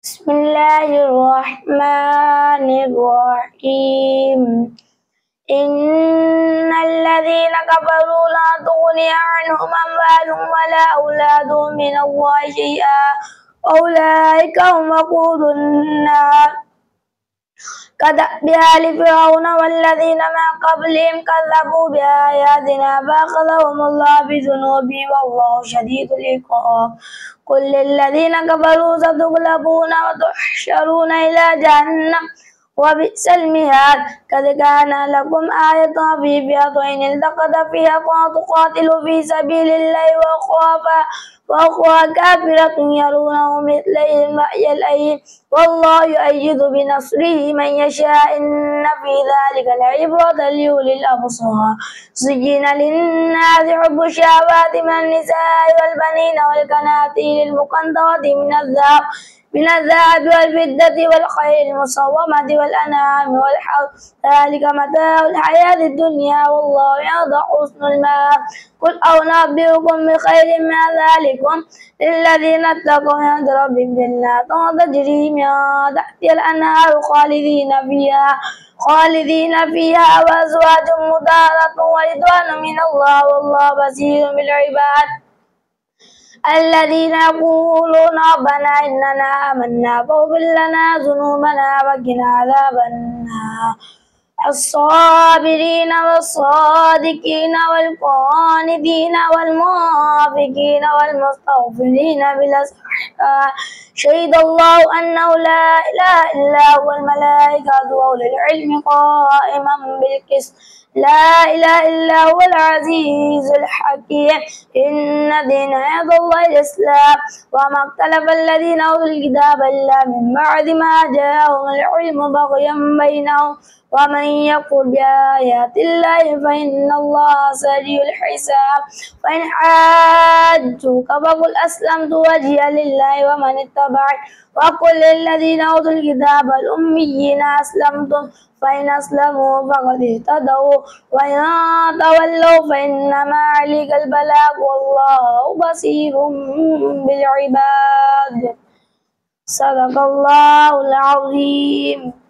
بسم الله الرحمن الرحيم. إن الذين كفروا لا تغني عنهم أموالهم ولا أولادهم من الله شيئا وأولئك هم وقود النار. كدأب آل فرعون والذين من قبلهم كذبوا بآياتنا فأخذهم الله بذنوبهم والله شديد العقاب. قل للذين كفروا ستغلبون وتحشرون إلى جهنم وبئس المهاد. قد كان لكم آية في فئتين التقتا فيها تقاتل في سبيل الله وأخرى كافرة يرونهم مثلهم رأي العين والله يؤيد بنصره من يشاء إن في ذلك لعبرة لأولي الأبصار. زين للناس حب الشهوات من النساء والبنين والقناطير المقنطرة من الذهب والفضة والخيل المسومة والأنعام والحرث ذلك متاع الحياة الدنيا والله يرضى حسن المآب. قل أنبئكم بخير من ذلكم للذين اتقوا عند ربهم جنات تجري من تحتها الأنهار خالدين فيها وأزواج مطهرة ورضوان من الله والله بصير بالعباد. الذين يقولون ربنا إننا آمنا فاغفر لنا ذنوبنا وقنا عذاب النار. الصابرين والصادقين والقانتين والمنافقين والمستغفرين بالأسحار. شهد الله أنه لا إله إلا هو الملائكة وأولو العلم قائما بالقسط لا إله إلا هو العزيز الحكيم. إن دين عند الله الإسلام وما اختلف الذين أوتوا الكتاب إلا من بعد ما جاءهم العلم بغيا بينهم ومن يكفر بآيات الله فإن الله سريع الحساب. فإن حاجوك فقل أسلمت وجهي لله ومن اتبعني وقل للذين أوتوا الكتاب الأميين أسلمتم فإن أسلموا فقد اهتدوا وإن تولوا فإنما عليك البلاغ والله بصير بالعباد. صدق الله العظيم.